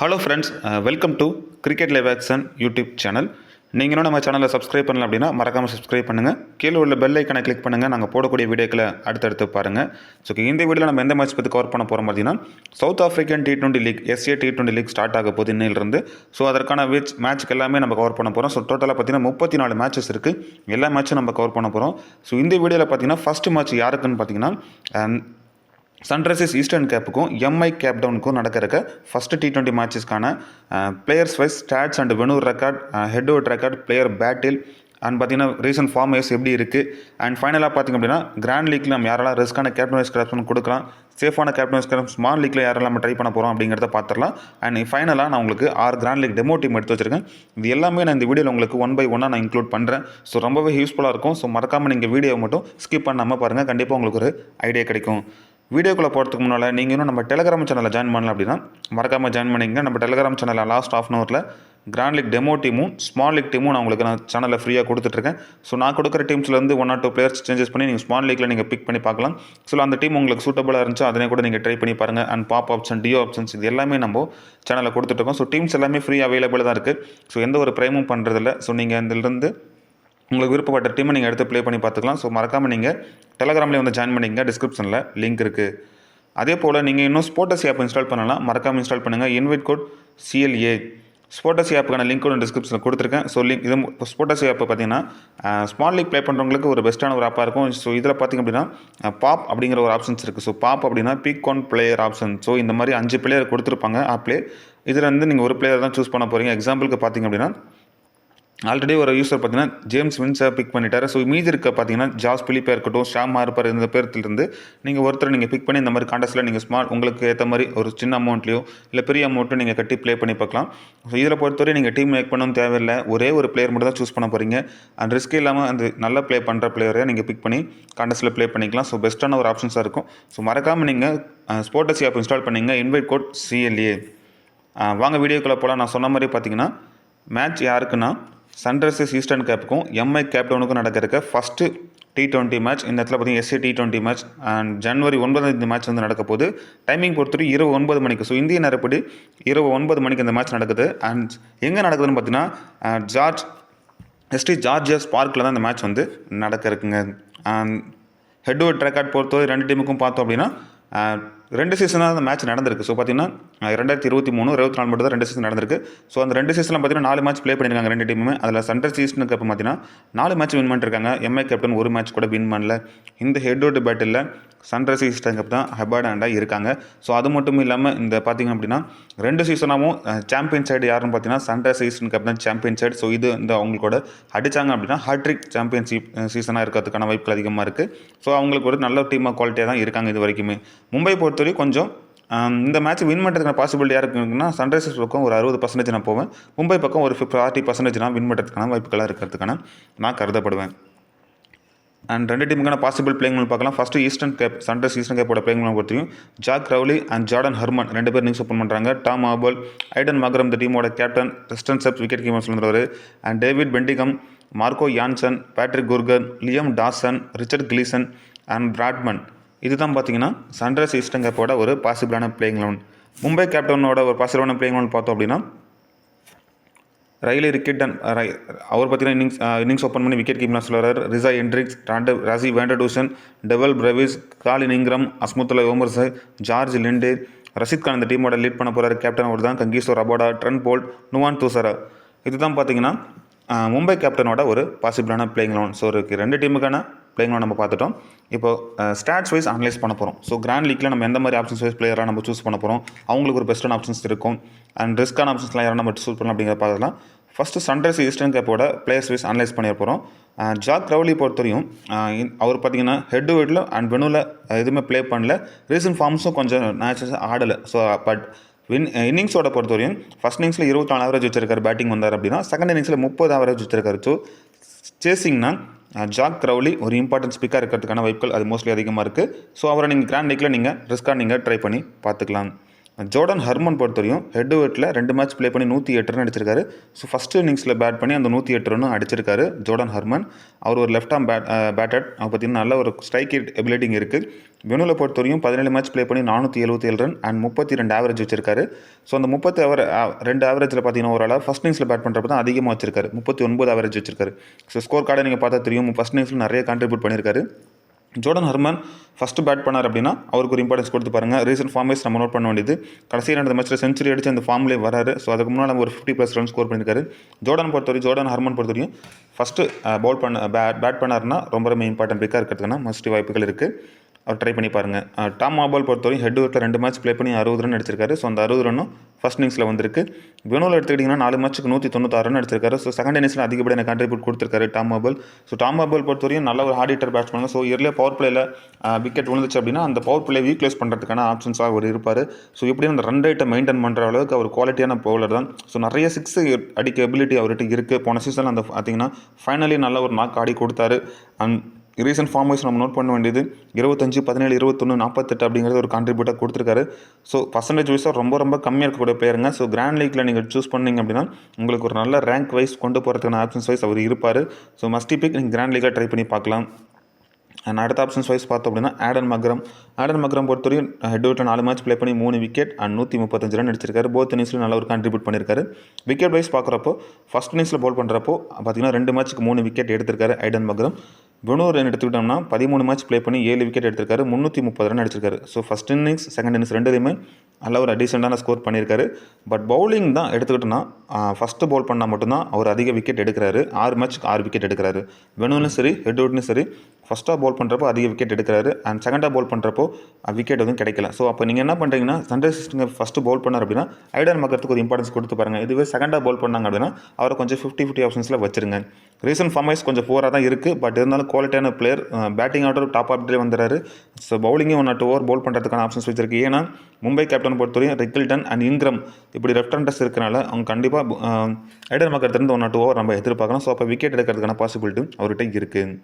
Hello friends, welcome to cricket live action YouTube channel. நீங்களும் நம்ம சேனலில் சப்ஸ்கிரைப் பண்ணல அப்படின்னா மறக்காமல் சப்ஸ்கிரைப் பண்ணுங்கள். கீழே உள்ள பெல் ஐக்கனை கிளிக் பண்ணுங்கள். நாங்கள் போடக்கூடிய வீடியோக்களை அடுத்தடுத்து பாருங்கள். ஸோ இந்த வீடியோவில் நம்ம எந்த மேட்ச் பற்றி கவர் பண்ண போகிறோம் பார்த்தீங்கன்னா, South African T20 league SA T20 league start ஆக போகுது இன்னிலிருந்து. ஸோ அதற்கான மேட்ச்க்கு எல்லாமே நம்ம கவர் பண்ண போகிறோம். ஸோ டோட்டலாக பார்த்தீங்கன்னா 34 மேட்சஸ் இருக்குது. எல்லா மேட்சும் நம்ம கவர் பண்ண போகிறோம். ஸோ இந்த வீடியோவில் பார்த்தீங்கன்னா ஃபஸ்ட்டு மேட்ச் யாருக்குன்னு பார்த்தீங்கன்னா சன்ரைசர்ஸ் ஈஸ்டர்ன் கேப்புக்கும் MI கேப் டவுனுக்கும் நடக்கிறக்க ஃபஸ்ட்டு T20 மேட்சஸ்க்கான players wise stats and venue record, head out record, player battle and பார்த்தீங்கன்னா ரீசன்ட் ஃபார்ம் வைஸ் எப்படி இருக்குது. அண்ட் ஃபைனலாக பார்த்திங்க அப்படின்னா கிராண்ட் லீக்கில் நம்ம யாரெல்லாம் ரிஸ்க்கான கேப்டன் வைஸ் கேப்டன் கொடுக்கலாம், சேஃபான கேப்டன் வைஸ் கேப்டன் ஸ்மால் லீக்கில் யாரெல்லாம் நம்ம ட்ரை பண்ண போகிறோம் அப்படிங்கிறத பார்த்துடலாம். அண்ட் ஃபைனலாக நான் உங்களுக்கு 6 கிராண்ட் லீக் டெமோ டீம் எடுத்து வச்சிருக்கேன். இது எல்லாமே நான் இந்த வீடியோவில் உங்களுக்கு 1 by 1 நான் இன்க்ளூட் பண்ணுறேன். ஸோ ரொம்பவே யூஸ்ஃபுல்லாக இருக்கும். ஸோ மறக்காமல் நீங்கள் வீடியோவை மட்டும் ஸ்கிப் பண்ணாமல் பாருங்கள். கண்டிப்பாக உங்களுக்கு ஒரு ஐடியா கிடைக்கும். வீடியோக்குள்ளே போகிறதுக்கு முன்னால் நீங்கள் இன்னும் நம்ம டெலிகிராம் சேனலில் ஜாயின் பண்ணலாம் அப்படின்னா மறக்காமல் ஜாயின் பண்ணிங்க. நம்ம டெலிகிராம் சேனலில் லாஸ்ட் ½ ஹவரில் கிராண்ட் லீக் டெமோ டீமும் ஸ்மால் லீக் டீமும் நான் உங்களுக்கு சேனலில் ஃப்ரீயாக கொடுத்துட்ருக்கேன். ஸோ நான் கொடுக்குற டீம்ஸ்லேருந்து 1 or 2 பிளேயர்ஸ் சேஞ்சஸ் பண்ணி நீங்கள் ஸ்மால் லீக்கில் நீங்கள் பிக் பண்ணி பார்க்கலாம். ஸோ அந்த டீம் உங்களுக்கு சூட்டபுளாக இருந்துச்சு அதனே கூட நீங்கள் ட்ரை பண்ணி பாருங்கள். And pop option, D O options இது எல்லாமே நம்ம சேனலில் கொடுத்துட்ருக்கோம். ஸோ டீம்ஸ் எல்லாமே ஃப்ரீ அவைலபிள் தான் இருக்குது. ஸோ எந்த ஒரு ப்ரைமும் பண்ணுறதில்ல. ஸோ நீங்கள் இதிலிருந்து உங்களுக்கு விருப்பப்பட்ட டீமை நீங்கள் எடுத்து ப்ளே பண்ணி பார்த்துக்கலாம். ஸோ மறக்காமல் நீங்கள் டெலிகிராம்லேயே வந்து ஜாயின் பண்ணிங்க. டிஸ்கிரிப்ஷனில் லிங்க் இருக்குது. அதே போல் நீங்கள் இன்னும் ஸ்போர்ட்டஸ் ஆப் இன்ஸ்டால் பண்ணலாம். மறக்காமல் இன்ஸ்டால் பண்ணுங்கள். Invite code CLA. ஸ்போர்ட்டஸ் ஆப்புக்கான லிங்க் கூட டிஸ்கிரிப்ஷனில் கொடுத்துருக்கேன். ஸோ இது ஸ்போர்ட்டஸ் ஆப் பார்த்தீங்கன்னா ஸ்மால் லீக் ப்ளே பண்ணுறவங்களுக்கு ஒரு பெஸ்ட்டான ஒரு ஆப்பாக இருக்கும். ஸோ இதில் பார்த்திங்க அப்படின்னா பாப் அப்படிங்கிற ஒரு ஆப்ஷன்ஸ் இருக்குது. ஸோ பாப் அப்படின்னா pick one player option. So இந்த மாதிரி 5 பிளேயர் கொடுத்துருப்பாங்க ஆப்லேயே. இதில் வந்து நீங்கள் ஒரு பிளேயர் தான் சூஸ் பண்ண போகிறீங்க. எக்ஸாம்பிளுக்கு பார்த்திங்க அப்படின்னா ஆல்ரெடி ஒரு யூஸர் பார்த்தீங்கன்னா ஜேம்ஸ் வின்ஸை பிக் பண்ணிட்டார். ஸோ மீதி இருக்க பார்த்தீங்கன்னா ஜாஸ் பிலிப்பாக இருக்கட்டும், ஷாம் ஹார்ப்பர் இந்த பேர்த்திலிருந்து நீங்கள் ஒருத்தர் நீங்கள் பிக் பண்ணி இந்த மாதிரி காண்டஸ்ட்டில் நீங்கள் ஸ்மால் உங்களுக்கு ஏற்ற மாதிரி ஒரு சின்ன அமௌண்ட்லையோ இல்லை பெரிய அமௌண்ட்டும் நீங்கள் கட்டி ப்ளே பண்ணி பார்க்கலாம். ஸோ இதில் பொறுத்தவரை நீங்கள் டீம் மேக் பண்ணவும் தேவையில்லை. ஒரே ஒரு பிளேயர் மட்டும் தான் சூஸ் பண்ண போகிறீங்க. அண்ட் ரிஸ்க் இல்லாமல் அந்த நல்ல ப்ளே பண்ணுற பிளேயரை நீங்கள் பிக் பண்ணி காண்டஸ்ட்டில் ப்ளே பண்ணிக்கலாம். ஸோ பெஸ்ட்டான ஒரு ஆப்ஷன்ஸாக இருக்கும். ஸோ மறக்காமல் நீங்கள் ஸ்போர்ட்டஸ் ஆப் இன்ஸ்டால் பண்ணிங்க. Invite code CLA. வாங்க வீடியோக்குள்ளே போகலாம். நான் சொன்ன மாதிரி பார்த்தீங்கன்னா மேட்ச் யாருக்குன்னா சன்ரைசர்ஸ் ஈஸ்டர்ன் கேப்புக்கும் MI கேப் டவுனுக்கும் நடக்கிறக்க ஃபஸ்ட்டு T20 மேட்ச். இந்த இடத்துல பார்த்தீங்கன்னா SA T20 மேட்ச் அண்ட் ஜனவரி 9 இந்த மேட்ச் வந்து நடக்க போகுது. டைமிங் பொறுத்தவரை இரவு 9 மணிக்கு. ஸோ இந்திய நேரப்படி இரவு 9 மணிக்கு இந்த மேட்ச் நடக்குது. அண்ட் எங்கே நடக்குதுன்னு பார்த்தீங்கன்னா ST ஜார்ஜியா ஸ்பார்க்கில் தான் இந்த மேட்ச் வந்து நடக்க இருக்குங்க. அண்ட் ஹெட் அவுட் ரெக்கார்ட் பொறுத்தவரை 2 டீமுக்கும் பார்த்தோம் அப்படின்னா 2 சீசனாக அந்த மேட்ச் நடந்திருக்கு. ஸோ பார்த்தீங்கன்னா 2023, 24 மட்டும் தான் 2 சீசன் நடந்திருக்கு. ஸோ அந்த 2 சீசனில் பார்த்தீங்கன்னா 4 மேட்ச் ப்ளே பண்ணியிருக்காங்க 2 டீமுமே. அதில் சன்ரைசர்ஸ் ஈஸ்டர்ன் கப் பார்த்தீங்கன்னா 4 மேட்ச் வின் பண்ணிருக்காங்க. MI கேப்டன் 1 மேட்ச் கூட வின் பண்ணல. இந்த head out battle Sunrisers eastern cup தான் ஹெட் அண்டாக இருக்காங்க. ஸோ அது மட்டும் இல்லாமல் இந்த பார்த்திங்க அப்படின்னா 2 சீசனாகவும் சாம்பியன் சைடு யாருன்னு பார்த்தீங்கன்னா சன்ரைசர்ஸ் ஈஸ்டர்ன் கப் தான் சாம்பியன் சைடு. ஸோ இது இந்த அவங்களோட அடித்தாங்க அப்படின்னா ஹாட்ரிக் சாம்பியன்ஷிப் சீசனாக இருக்கிறதுக்கான வாய்ப்புகள் அதிகமாக இருக்குது. ஸோ அவங்களுக்கு ஒரு நல்ல டீமாக குவாலிட்டியாக தான் இருக்காங்க இது வரைக்குமே. மும்பை பொறுத்தவரை கொஞ்சம் இந்த மேட்ச் வின் பண்ணுறதுக்கான பாசிபிலிட்டி யார் இருக்குன்னா சன்ரைசர்ஸ் பக்கம் ஒரு 60% நான் போவேன். மும்பை பக்கம் ஒரு 40% நான் வின் பண்ணுறதுக்கான வாய்ப்புகளாக இருக்கிறதுக்கான நான் கருதப்படுவேன். அண்ட் 2 டீமுக்கான பாசிபிள் பிளேயிங் பார்க்கலாம். First Eastern cape Sunrisers Eastern கேப்போட பிளேயிங் பொறுத்தையும் Zak Crawley and Jordan Hermann 2 பேர் நியூஸ் ஓப்பன் பண்ணுறாங்க. டாம் ஆபல், ஐடன் மாக்ரம் இந்த டீமோட captain, Tristan Stubbs wicket keepers இருந்தவர், and David Bedingham, Marco Jansen, Patrick Kruger, Liam Dawson, Richard Gleeson and Baartman. இதுதான் பார்த்தீங்கன்னா சன்ரைசர்ஸ் ஈஸ்டர்ன் கேப்போட ஒரு பாசிபிளான பிளேயிங் லெவன். மும்பை கேப்டனோட ஒரு பாசிபிளான பிளேயிங் லெவன் பார்த்தோம் அப்படின்னா ரைலி ரிக்கிட்டன் அவர் பார்த்தீங்கன்னா இன்னிங்ஸ் ஓப்பன் பண்ணி விக்கெட் கீப்பர் சொல்கிறார். Reeza Hendricks, Rassie van der Dussen, Dewald Brevis, Colin Ingram, Azmatullah Omarzai, George Linde, Rashid Khan இந்த டீமோட லீட் பண்ண போகிறார். கேப்டன் அவர் தான். கங்கீஸ்வர் Rabada, Trent Boult, Nuwan Thushara. இதுதான் பார்த்தீங்கன்னா மும்பை கேப்டனோட ஒரு பாசிபிளான பிளேயிங் லெவன். ஸோ 2 டீமுக்கான பிளேயிங் லெவன் நம்ம பார்த்துட்டோம். இப்போ ஸ்டாட்ஸ் வைஸ் அனலைஸ் பண்ண போகிறோம். ஸோ கிராண்ட் லீக்கில் நம்ம எந்த மாதிரி ஆப்ஷன்ஸ் வைஸ் பிளேயராக நம்ம சூஸ் பண்ண போகிறோம், அவங்களுக்கு ஒரு பெஸ்ட்டான ஆப்ஷன்ஸ் இருக்கும். அண்ட் ரிஸ்க்கான ஆப்ஷன்ஸ்லாம் யாரும் நம்ம சூஸ் பண்ணலாம் அப்படிங்கிறத பார்க்கலாம். ஃபஸ்ட்டு சன்ரைசர்ஸ் ஈஸ்டர்ன் கேப்போட பிளேயர்ஸ் வைஸ் அனலைஸ் பண்ணி போகிறோம். ஜாக் ரவுலி பொறுத்தவரையும் அவர் பார்த்தீங்கன்னா ஹெட் வெட்டில் அண்ட் வெனுவில் எதுவுமே ப்ளே பண்ணல. ரீசன்ட் ஃபார்ம்ஸும் கொஞ்சம் மேட்சஸ் ஆடலை. ஸோ பட் இன்னிங்ஸோட பொறுத்தவரையும் ஃபஸ்ட் இன்னிங்ஸில் 24 ஆவரேஜ் வச்சிருக்காரு பேட்டிங் வந்தார் அப்படின்னா. செகண்ட் இன்னிங்ஸில் 30 ஆவரேஜ் வச்சிருக்காரு. ஸோ சேசிங்னா ஜாக் ரவுலி ஒரு இம்பார்ட்டன்ஸ் பிக்காக இருக்கிறதுக்கான வாய்ப்புகள் அது மோஸ்ட்லி அதிகமாக இருக்குது. ஸோ அவரை நீங்கள் கிராண்ட் லீக்கில் நீங்கள் ரிஸ்க்காக நீங்கள் ட்ரை பண்ணி பார்த்துக்கலாம். ஜோர்டன் ஹர்மன் பொறுத்தவரையும் ஹெட் டு ஹெட்டில் 2 மேட்ச் ப்ளே பண்ணி 108 ரன் அடிச்சிருக்காரு. ஸோ ஃபஸ்ட்டு இன்னிங்ஸில் பேட் பண்ணி அந்த 108 ரன்னும் அடிச்சிருக்காரு ஜோர்டன் ஹர்மன். அவர் ஒரு லெஃப்ட் ஆர்ம் பேட்டர். அவர் பார்த்தீங்கன்னா நல்ல ஒரு ஸ்ட்ரைக் எபிலிட்டிங் இருக்குது. வெனுவில் பொறுத்தவரையும் 17 மேட்ச் ப்ளே பண்ணி 477 ரன் அண்ட் 32 ஆவரேஜ் வச்சிருக்காரு. ஸோ அந்த 32 ஆவரேஜில் பார்த்தீங்கன்னா ஓரளவு ஃபஸ்ட் இன்னிங்ஸில் பேட் பண்ணுறப்ப தான் அதிகமாக வச்சிருக்காரு. 39 ஆவரேஜ் வச்சிருக்காரு. ஸோ ஸ்கோர் கார்டை நீங்கள் பார்த்தா தெரியும், ஃபஸ்ட் இன்னிங்ஸில் நிறைய கான்ட்ரிபியூட் பண்ணியிருக்காரு. ஜோர்டன் ஹர்மன் ஃபஸ்ட்டு பேட் பண்ணார் அப்படின்னா அவருக்கு ஒரு இம்பார்ட்டன்ஸ் கொடுத்து பாருங்கள். ரீசன்ட் ஃபார்மேஸ் நம்ம நோட் பண்ண வேண்டியது, கடைசி 2 மேட்ச்சில் செஞ்சுரி அடித்து அந்த ஃபார்ம்லேயே வராரு. ஸோ அதுக்கு முன்னால் நம்ம ஒரு 50+ ரன் ஸ்கோர் பண்ணியிருக்காரு. ஜோர்டன் ஹர்மன் பொறுத்தவரையும் ஃபஸ்ட்டு பேட் பண்ணாருன்னா ரொம்ப இம்பார்ட்டன்ட் பிக்காக இருக்கிறதுக்கான மஸ்ட் வாய்ப்புகள் இருக்குது. அவர் ட்ரை பண்ணி பாருங்கள். டாம் மாபால் பொறுத்தவரையும் ஹெட் டு ஹெட்டில் 2 மேட்ச் ப்ளே பண்ணி 60 ரன் அடிச்சிருக்காரு. ஸோ அந்த 60 ரன்னும் ஃபஸ்ட் இன்னிங்ஸில் வந்திருக்கு. வெனுவில் எடுத்துக்கிட்டிங்கன்னா 4 மேட்ச்சுக்கு 196 ரன் அடிச்சிருக்காரு. ஸோ செகண்ட் இன்னிங்ஸில் அதிகப்படியான கான்ட்ரிபியூட் கொடுத்துருக்காரு Tom Abell. So Tom Abell பொறுத்தவரையும் நல்ல ஒரு ஹார்ட் ஹிட்டர் பேட்ஸ்மேன். ஸோ இயர்லியாக பவர் பிளேயில் விக்கெட் விழுந்துச்சு அப்படின்னா அந்த பவர் பிளே வீக்லெஸ் பண்ணுறதுக்கான ஆப்ஷன்ஸாக அவர் இருப்பார். ஸோ இப்படி அந்த ரன் ரேட்டை மெயின்டைன் பண்ணுற அளவுக்கு அவர் குவாலிட்டியான பவுலர் தான். ஸோ நிறைய 6 அடிக்க எபிலிட்டி அவர்கிட்ட இருக்குது. போன சீசனில் அந்த பார்த்தீங்கன்னா ஃபைனலி நல்ல ஒரு நாக் ஆடி கொடுத்தாரு. அண்ட் ரீசன்ட் ஃபார்ம் வைஸ் நம்ம நோட் பண்ண வேண்டியது 25, 17, 21, 48 அப்படிங்கிறது ஒரு கான்ட்ரிபியூட்டாக கொடுத்துருக்காரு. ஸோ பர்சன்டேஜ் வைஸாக ரொம்ப கம்மியாக இருக்கக்கூடிய பிளேயருங்க. ஸோ கிராண்ட் லீக்கில் நீங்கள் சூஸ் பண்ணிங்க அப்படின்னா உங்களுக்கு ஒரு நல்ல ரேங்க் வைஸ் கொண்டு போகிறதுக்கான ஆப்ஷன்ஸ் வைஸ் அவர் இருப்பார். ஸோ மஸ்ட் பிக் நீங்கள் கிராண்ட் லீக்கில் ட்ரை பண்ணி பார்க்கலாம். அண்ட் அடுத்த ஆப்ஷன்ஸ் வைஸ் பார்த்தோம் அப்படின்னா ஆடன் மக்ரம் பொறுத்தவரையும் ஹெட் டு ஹெட்டில் 4 மேட்ச் ப்ளே பண்ணி 3 விக்கெட் அண்ட் 135 ரன் அடிச்சிருக்காரு. போத் இன்னிங்ஸில் நல்ல ஒரு கான்ட்ரிபியூட் பண்ணியிருக்காரு. விக்கெட் வைஸ் பார்க்குறப்போ ஃபஸ்ட் இன்னிங்ஸில் பவுல் பண்ணுறப்போ பார்த்தீங்கன்னா 2 மேட்ச்சுக்கு 3 விக்கெட் எடுத்திருக்காரு ஆடன் மக்ரம். வெனூர் ரன் எடுத்துக்கிட்டோம்னா 13 மேட்ச் ப்ளே பண்ணி 7 விக்கெட் எடுத்திருக்காரு. 330 ரன் அடிச்சிருக்காரு. So first innings second innings ரெண்டுலேயுமே நல்ல ஒரு டீசெண்டான ஸ்கோர் பண்ணியிருக்காரு. பட் பவுலிங் தான் எடுத்துக்கிட்டோன்னா ஃபஸ்ட்டு பவுல் பண்ணால் மட்டும்தான் அவர் அதிக விக்கெட் எடுக்கிறாரு. 6 மேட்ச்சுக்கு 6 விக்கெட் எடுக்கிறாரு. வெனூர்லையும் சரி ஹெட் வுட்லையும் சரி ஃபஸ்ட்டாக பவுல் பண்ணுறப்போ அதிக விக்கெட் எடுக்கிறாரு. அண்ட் செகண்டாக பவுல் பண்ணுறப்போ விக்கெட் எதுவும் கிடைக்கல. ஸோ அப்போ நீங்கள் என்ன பண்ணுறீங்கன்னா சன்ரைசர்ஸ் ஃபஸ்ட்டு பவுல் பண்ணார் அப்படின்னா ஐடன் மக்ரத்துக்கு ஒரு இம்பார்ட்டன்ஸ் கொடுத்து பாருங்கள். இதுவே செகண்டாக பவுல் பண்ணாங்க அப்படின்னா அவரை கொஞ்சம் 50-50 ஆப்ஷன்ஸில் வச்சுருங்க. ரீசன்ட் ஃபார்ம் வைஸ் கொஞ்சம் போராக தான் இருக்குது. பட் இருந்தாலும் குவாலிட்டியான பிளேயர். பேட்டிங் ஆர்டர் டாப் ஆப்டே வந்துறாரு. ஸோ பவுலிங்கும் 1 or 2 ஓவர் பவுல் பண்ணுறதுக்கான ஆப்ஷன்ஸ் வச்சிருக்கு. ஏன்னா மும்பை கேப்டன் பொறுத்தவரையும் ரிக்கில்டன் அண்ட் இன்க்ரம் இப்படி லெஃப்ட் ஹேண்டர்ஸ் இருக்கிறனால அவங்க கண்டிப்பாக ஐடன் மக்ரத்துலேருந்து 1 or 2 ஓவர் நம்ம எதிர்பார்க்கலாம். ஸோ அப்போ விக்கெட் எடுக்கிறதுக்கான பாசிபிலிட்டி அவர்கிட்ட இருக்குது.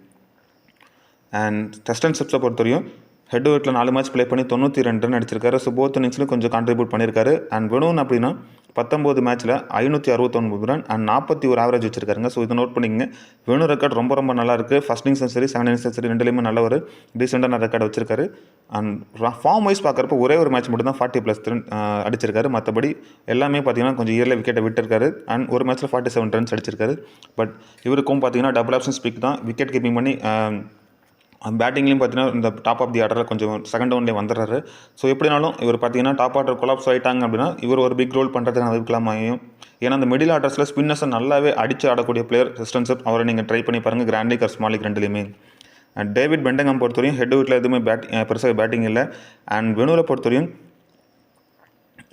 அண்ட் டெஸ்ட் அண்ட் ஸ்டெப்ஸை பொறுத்தவரையும் ஹெட் டு ஹெட்டில் 4 மேட்ச் ப்ளே பண்ணி 92 ரன் அடிச்சிருக்காரு. ஸோ போத் இன்னிங்ஸ்லையும் கொஞ்சம் கான்ட்ரிபியூட் பண்ணியிருக்காரு. அண்ட் வெனூன் அப்படின்னா 19 மேட்ச்சில் 569 ரன் அண்ட் 41 ஆவரேஜ் வச்சிருக்காருங்க. ஸோ இதை நோட் பண்ணிக்கங்க. வெனு ரெக்கார்ட் ரொம்ப நல்லா இருக்குது. ஃபஸ்ட் இன்னிங்ஸும் சரி செகண்ட் இன்னிங்ஸும் சரி ரெண்டுலேயுமே நல்ல ஒரு டீசெண்டான ரெக்கார்டு வச்சிருக்காரு. அண்ட் ஃபார்ம் வைஸ் பார்க்குறப்ப ஒரே ஒரு மேட்ச் மட்டும் தான் 40+ ரன் அடிச்சிருக்காரு. மற்றபடி எல்லாமே பார்த்தீங்கன்னா கொஞ்சம் இயர்லியாக விக்கெட்டை விட்டுருக்காரு. அண்ட் ஒரு மேட்ச்சில் 47 ரன்ஸ் அடிச்சிருக்காரு. பட் இவருக்கும் பார்த்தீங்கன்னா டபுள் ஆப்ஷன் ஸ்பிக் தான். விக்கெட் கீப்பிங் பண்ணி பேட்டிங்லேயும் பார்த்தீங்கன்னா இந்த டாப் ஆஃப் தி ஆர்டரில் கொஞ்சம் செகண்ட் ரவுண்ட்லேயே வந்துடுறாரு. ஸோ எப்படினாலும் இவர் பார்த்தீங்கன்னா டாப் ஆர்டர் கொலாப்ஸ் ஆகிட்டாங்க அப்படின்னா இவர் ஒரு பிக் ரோல் பண்ணுறதுக்கான வாய்ப்புலாம் ஆகும். ஏன்னா அந்த மிடில் ஆர்டர்ஸில் ஸ்பின்னர்ஸை நல்லாவே அடித்து ஆடக்கூடிய பிளேயர் சிஸ்டன்ஸப். அவரை நீங்கள் ட்ரை பண்ணி பாருங்கள் grand league or small league ரெண்டுலேயுமே. அண்ட் டேவிட் பெண்டங்கம் பொறுத்தவரையும் ஹெட் வீட்டில் எதுவுமே பெருசாக பேட்டிங் இல்லை. அண்ட் வெனூவில் பொறுத்தவரையும்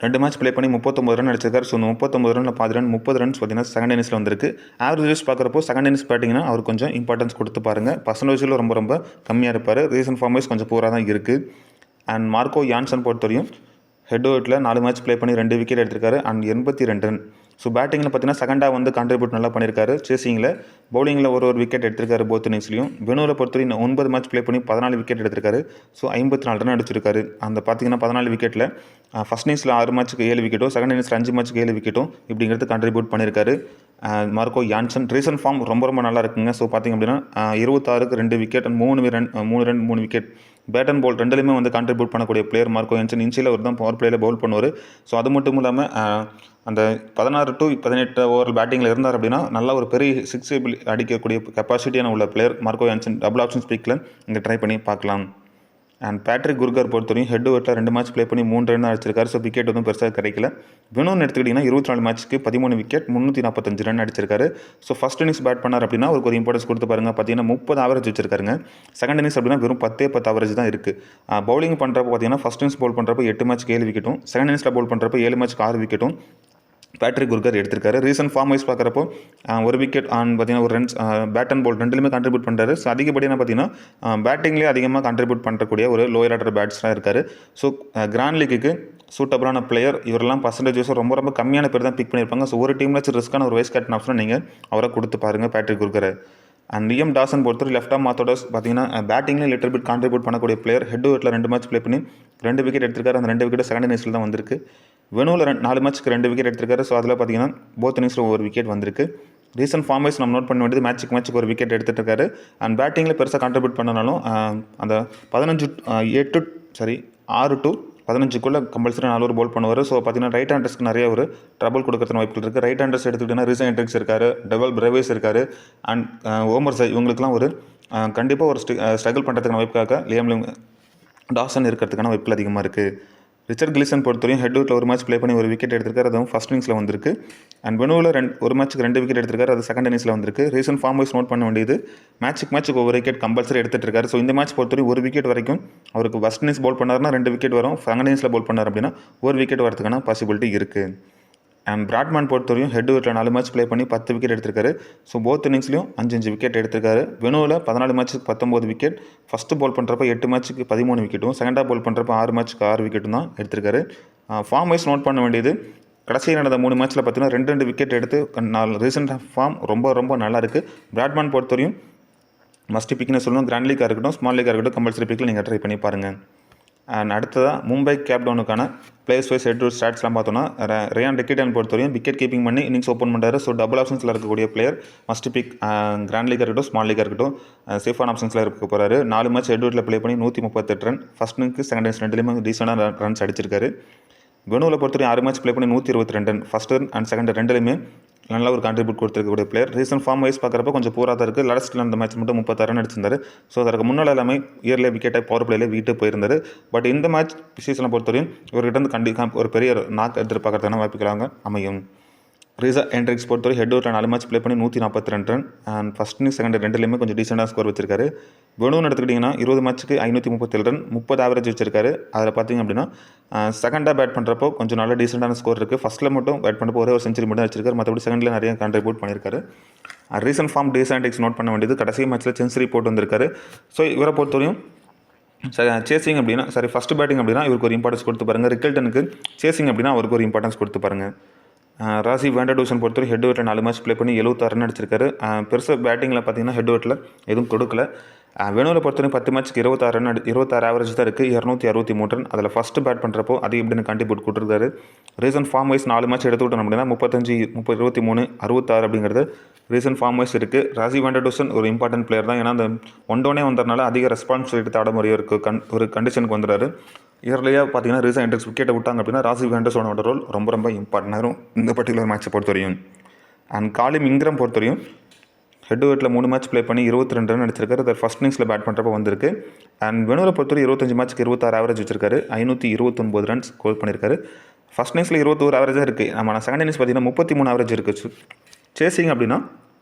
2 மேட்ச் ப்ளே பண்ணி 39 ரன் அடிச்சிருக்காரு. ஸோ 39 ரனில் 10 ரன் 30 ரன்ஸ் பார்த்தீங்கன்னா செகண்ட் இன்னிங்ஸில் வந்திருக்கு. ஆவரேஜ் வைஸ் பார்க்குறப்போ செகண்ட் இன்னிங்ஸ் பேட்டிங்னா அவர் கொஞ்சம் இம்பார்ட்டன்ஸ் கொடுத்து பாருங்கள். பர்சன்டேஜில் ரொம்ப கம்மியாக இருப்பார். ரீசன்ட் ஃபார்ம் வைஸ் கொஞ்சம் பூராக தான் இருக்குது. அண்ட் மார்க்கோ யான்சன் பொறுத்தவரையும் ஹெட் ஹெட்டில் 4 மேட்ச் ப்ளே பண்ணி 2 விக்கெட் எடுத்திருக்காரு அண்ட் 82 ரன். ஸோ பேட்டிங்கில் பார்த்தீங்கன்னா செகண்டாக வந்து கான்ட்ரிபியூட் நல்லா பண்ணியிருக்காரு. சேசிங்கில் பவுலிங்கில் ஒரு விக்கெட் எடுத்திருக்காரு போத் இன்னிங்ஸ்லையும். வெனூவில் பொறுத்தவரையும் 9 மேட்ச் ப்ளே பண்ணி 14 விக்கெட் எடுத்திருக்காரு. ஸோ 54 ரன் அடிச்சிருக்காரு. அந்த பார்த்தீங்கன்னா 14 விக்கெட்டில் ஃபஸ்ட் இன்னிங்ஸில் 6 மேட்ச்சுக்கு 7 விக்கெட்டும் செகண்ட் இன்னிங்ஸில் 5 மேட்ச்சுக்கு 7 விக்கெட்டும் இப்படிங்கிறது கான்ட்ரிபியூட் பண்ணியிருக்காரு மார்க்கோ யான்சன். ரீசன்ட் ஃபார்ம் ரொம்ப நல்லா இருக்குங்க. ஸோ பார்த்திங்க அப்படின்னா 26க்கு 2 wicket and 3 wicket bat and ball ரெண்டுலேயுமே வந்து கான்ட்ரிபியூட் பண்ணக்கூடிய பிளேயர் மார்க்கோ யான்சன். இன்சியில் ஒரு தான் பவர் பிளேயில் பவுல் பண்ணுவார். ஸோ அது மட்டும் இல்லாமல் அந்த 16 to 18 ஓவர் பேட்டிங்கில் இருந்தார் அப்படின்னா நல்ல ஒரு பெரிய 6 அடிக்கக்கூடிய கெப்பாசிட்டியான உள்ள player Marco Jansen. Double option ஸ்பீக்கில் இங்கே ட்ரை பண்ணி பார்க்கலாம். அண்ட் பேட்ரிக் குர்கர் பொறுத்தவரையும் ஹெட் ஹெட்டில் 2 மேட்ச் ப்ளே பண்ணி 3 ரன் அடிச்சிருக்காரு. ஸோ விக்கெட் எதுவும் பெருசாக கிடைக்கல. வெனூன்னு எடுத்துக்கிட்டிங்கன்னா 24 மேட்ச்சுக்கு 13 விக்கெட் 345 ரன் அடிச்சிருக்காரு. ஸோ ஃபஸ்ட் இன்னிங்ஸ் பேட் பண்ணார் அப்படின்னா அவருக்கு ஒரு இம்பார்ட்டன்ஸ் கொடுத்து பாருங்கள். பார்த்தீங்கன்னா 30 ஆவரேஜ் வச்சிருக்காருங்க. செகண்ட் இன்னிங்ஸ் அப்படின்னா வெறும் 10 ஆவரேஜ் தான் இருக்குது. பவுலிங் பண்ணுறப்போ பார்த்தீங்கன்னா ஃபஸ்ட் இன்னிங்ஸ் பவுல் பண்ணுறப்போ 8 மேட்ச்க்கு 7 விக்கெட்டும் செகண்ட் இன்னிங்ஸில் பவுல் பண்ணுறப்போ 7 மேட்ச்க்கு 6 விக்கெட்டும் பேட்ரிக் குர்கர் எடுத்திருக்காரு. ரீசன்ட் ஃபார்ம் வைஸ் பார்க்குறப்போ ஒரு விக்கெட் பார்த்தீங்கன்னா ஒரு ரன்ஸ் பேட் அண்ட் பால் ரெண்டுலேயுமே கான்ட்ரிபியூட் பண்ணுறாரு. ஸோ அதிகப்படியான பார்த்தீங்கன்னா பேட்டிங்லேயே அதிகமாக கான்ட்ரிபியூட் பண்ணக்கூடிய ஒரு லோயர் ஆர்டர் பேட்ஸ்மேனாக இருக்கார். ஸோ கிராண்ட் லீக்குக்கு சூட்டபிளான பிளேயர். இவரெல்லாம் பர்சன்டேஜ் வைஸ் ரொம்ப கம்மியான பேர் தான் பிக் பண்ணியிருப்பாங்க. ஸோ ஒரு டீமில் ரிஸ்க்கான ஒரு வைஸ் கேப்டன் ஆப்ஷனை நீங்கள் அவரை கொடுத்து பாருங்கள் பேட்ரிக் குர்கரை. அண்ட் லியம் டாசன் பொறுத்தவரை லெஃப்ட் ஆர்ம் ஆர்த்தோடர்ஸ் பார்த்தீங்கன்னா பேட்டிங்கில் லிட்டில் பிட் கான்ட்ரிபியூட் பண்ணக்கூடிய பிளேயர். ஹெட் ஹெட்டில் 2 மேட்ச் ப்ளே பண்ணி 2 விக்கெட் எடுத்திருக்காரு. அந்த 2 விக்கெட் செகண்ட் இன்னிங்ஸில் தான் வந்திருக்கு. வெனுவில் 4 மேட்ச்க்கு 2 விக்கெட் எடுத்திருக்காரு. ஸோ அதில் பார்த்தீங்கன்னா போத் இன்னிங்ஸில் ஒரு விக்கெட் வந்திருக்கு. ரீசன்ட் ஃபார்ம் வைஸ் நம்ம நோட் பண்ண வேண்டியது மேட்ச்சுக்கு ஒரு விக்கெட் எடுத்துகிட்டு இருக்காரு. அண்ட் பேட்டிங்கில் பெருசாக கான்ட்ரிபியூட் பண்ணனாலும் அந்த 6 to 15க்குள்ளே கம்பல்சரி 4 ஓவர் போல் பண்ணுவார். ஸோ பார்த்தீங்கன்னா ரைட் ஹேண்டர்ஸ்க்கு நிறைய ஒரு ட்ரபிள் கொடுக்கறதுக்கு வாய்ப்புகள் இருக்குது. ரைட் ஹேண்டர்ஸ் எடுத்துக்கிட்டிங்கன்னா ரீசன் ஹென்ட்ரிக்ஸ் இருக்கார், டெவல் பிரேவேஸ் இருக்கார், அண்ட் ஓமர் இவங்களுக்குலாம் ஒரு கண்டிப்பாக ஒரு ஸ்ட்ரகிள் பண்ணுறதுக்கான வாய்ப்புக்காக லியாம் டாசன் இருக்கிறதுக்கான வாய்ப்புகள் அதிகமாக இருக்குது. ரிச்சர்ட் கில்லிசன் பொறுத்தவரையும் ஹெட்வுட்டில் ஒரு மேட்ச் ப்ளே பண்ணி ஒரு விக்கெட் எடுத்திருக்காரு. அதுவும் ஃபஸ்ட் இன்னிங்ஸில் வந்திருக்கு. அண்ட் வெனுவில் ஒரு மேட்ச்சுக்கு 2 விக்கெட் எடுத்திருக்காரு. அது செகண்ட் இன்னிங்ஸில் வந்திருக்கு. ரீசன்ட் ஃபார்ம் வைஸ் நோட் பண்ண வேண்டியது மேட்ச்சுக்கு ஒரு விக்கெட் கம்பல்சரி எடுத்துகிட்டு இருக்காரு. ஸோ இந்த மேட்ச் பொறுத்தவரை ஒரு விக்கெட் வரைக்கும் அவருக்கு ஃபஸ்ட் இன்னிங்ஸ் பவுல் பண்ணார்னா 2 விக்கெட் வரும். செகண்ட் இன்னிங்ஸில் பவுல் பண்ணார் அப்படின்னா ஒரு விக்கெட் வரதுக்கான பாசிபிலிட்டி இருக்குது. அண்ட் பிராட்மேன் பொறுத்தவரையும் ஹெட்வுட்டில் 4 மேட்ச் ப்ளே பண்ணி 10 விக்கெட் எடுத்திருக்காரு. ஸோ போத் இன்னிங்ஸ்லையும் 5 விக்கெட் எடுத்திருக்காரு. வெனுவில் 14 மேட்ச்சுக்கு 19 விக்கெட், ஃபஸ்ட்டு பவுல் பண்ணுறப்ப 8 மேட்ச்சுக்கு 13 விக்கெட்டும், செகண்டாக பவுல் பண்ணுறப்ப 6 மேட்ச்சுக்கு 6 விக்கெட்டும் தான் எடுத்திருக்காரு. ஃபார்ம் வைஸ் நோட் பண்ண வேண்டியது கடைசியில் நடந்த 3 மேட்ச்சில் பார்த்தீங்கன்னா 2 விக்கெட் எடுத்து ரீசெண்ட் ஃபார்ம் ரொம்ப நல்லா இருக்குது. பிராட்மேன் பொறுத்தவரையும் மஸ்ட் பிக்னு சொல்லணும். கிராண்ட் லீக்காக இருக்கட்டும், ஸ்மால் லீக்காக இருக்கட்டும், கம்பல்சரி பிக்கில் நீங்கள் ட்ரை பண்ணி பாருங்கள். அண்ட் அடுத்ததாக மும்பை கேப்டவுனுக்கான பிளேயர்ஸ் வைஸ் ஹெட்வுட் ஸ்டாட்ஸ்லாம் பார்த்தோன்னா ரயான் ரெக்கிடன் பொறுத்தவரையும் விக்கெட் கீப்பிங் பண்ணி இன்னிங்ஸ் ஓப்பன் பண்ணுறாரு. ஸோ டபுள் ஆப்ஷன்ஸில் இருக்கக்கூடிய பிளேயர் மஸ்ட் பிக். கிராண்ட் லீக்காக இருக்கட்டும், ஸ்மால் லீக்காக இருக்கட்டும், சேஃபான ஆப்ஷன்ஸில் இருக்க போகிறாரு. 4 மேட்ச் ஹெட்வுட்டில் ப்ளே பண்ணி 138 run, first innings second innings ரெண்டுலேயுமே டீசெண்டான ரன்ஸ் அடிச்சிருக்காரு. வெனுவில் பொறுத்தவரையும் 6 மேட்ச் ப்ளே பண்ணி 122 ரன், ஃபஸ்ட் அண்ட் செகண்ட் ரெண்டுலேயுமே நல்ல ஒரு கான்ட்ரிபியூட் கொடுத்துருக்கக்கூடிய பிளேயர். ரீசன்ட் ஃபார்ம் வைஸ் பார்க்குறப்ப கொஞ்சம் பூரா தான் இருக்குது. லாஸ்ட்டில் அந்த மேட்ச் மட்டும் 36 ரன் அடிச்சிருந்தார். ஸோ அதற்கு முன்னால் எல்லாமே இயர்லேயே விக்கெட்டாக பவர் பிளேயில் வீட்டு போயிருந்தார். பட் இந்த மேட்ச் சீசனை பொறுத்தவரையும் இவர்கிட்ட வந்து கண்டிப்பாக ஒரு பெரிய நாக் எதிர்பார்க்கறதுக்கான வாய்ப்புகளாக அமையும். ரீசன் ஹென்ட்ரிக்ஸ் பொறுத்தவரை ஹெட்வுட்டில் 4 மேட்ச் ப்ளே பண்ணி 142 run, and first innings second ரெண்டுலேயுமே கொஞ்சம் டீசெண்டாக ஸ்கோர் வச்சிருக்காரு. வெனுன்னு எடுத்துக்கிட்டிங்கன்னா 20 மேட்ச்சுக்கு 537 ரன், 30 ஆவரேஜ் வச்சிருக்காரு. அதில் பார்த்திங்க அப்படின்னா செகண்டாக பேட் பண்ணுறப்போ கொஞ்சம் நல்ல டீசெண்டான ஸ்கோர் இருக்குது. ஃபஸ்ட்டில் மட்டும் பேட் பண்ணுறப்போ ஒரே ஒரு செஞ்சுரி மட்டும் வச்சிருக்காரு. மற்றபடி செகண்டில் நிறைய கான்ட்ரிபியூட் பண்ணியிருக்காரு. ரீசன்ட் ஃபார்ம் ஹென்ட்ரிக்ஸ் நோட் பண்ண வேண்டியது கடைசி மேட்ச்சில் செஞ்சுரி போட்டு வந்திருக்காரு. ஸோ இவரை பொறுத்தவரையும் சேசிங் அப்படின்னா ஃபஸ்ட்டு பேட்டிங் அப்படின்னா இவருக்கு ஒரு இம்பார்ட்டன்ஸ் கொடுத்து பாருங்கள். ரிக்கல்டனுக்கு சேசிங் அப்படின்னா அவருக்கு ஒரு இம்பார்ட்டன்ஸ் கொடுத்து பாருங்கள். ராசி வேண்டர்டூசன் பொறுத்தவரை ஹெட்வுட்டில் 4 மேட்ச் ப்ளே பண்ணி 76 ரன் அடிச்சிருக்காரு. பெருசாக பேட்டிங்கில் பார்த்தீங்கன்னா ஹெட்வுட்டில் எதுவும் கொடுக்கல. வெனுவில் பொறுத்தவரை 10 மேட்ச்க்கு 26 ஆவரேஜ் தான் இருக்குது, 263 ரன். அதில் ஃபஸ்ட்டு பேட் பண்ணுறப்போ அது எப்படின்னு கான்ட்ரிபியூட் கொடுத்துருக்காரு. ரீசன்ட் ஃபார்ம் வைஸ் 4 மேட்ச் எடுத்துக்கிட்டோம் அப்படின்னா 35, 23, 66 அப்படிங்கிறது ரீசன்ட் ஃபார்ம் வைஸ் இருக்குது. ராசி வேண்டர்டூசன் ஒரு இம்பார்ட்டன்ட் பிளேயர் தான். ஏன்னா அந்த ஒன்டோனே வந்ததுனால அதிக ரெஸ்பான்சிபிலிட்டி தாட முறையாக இருக்குது. ஒரு கண்டிஷனுக்கு வந்துடுறாரு. இயர்லியாக பார்த்தீங்கன்னா ரீசன் ஹென்ட்ரிக்ஸ் விக்கெட்டை விட்டாங்க அப்படின்னா ராசி வேண்டர்ஸோட ரோல் ரொம்ப இம்பார்ட்டன்ட் ஆகும் இந்த பர்டிகுலர் மேட்சை பொறுத்தவரையும். அண்ட் காலிம் இங்கிரம் பொறுத்தவரையும் ஹெட்வுட்டில் 3 மேட்ச் ப்ளே பண்ணி 22 ரன் அடிச்சிருக்காரு. அதை ஃபஸ்ட் இன்னிங்ஸில் பேட் பண்ணுறப்போ வந்திருக்கு. அண்ட் வெனுவில் பொறுத்தவரை 25 மேட்ச்க்கு 26 ஆவரேஜ் வச்சிருக்காரு, 529 ரன்ஸ் ஸ்கோர் பண்ணியிருக்காரு. ஃபஸ்ட் இன்னிங்ஸில் 21 ஆவரேஜாக இருக்குது. நம்ம செகண்ட் இன்னிங்ஸ் பார்த்தீங்கன்னா 33 ஆவரேஜ் இருக்குது. சேசிங் அப்படின்னா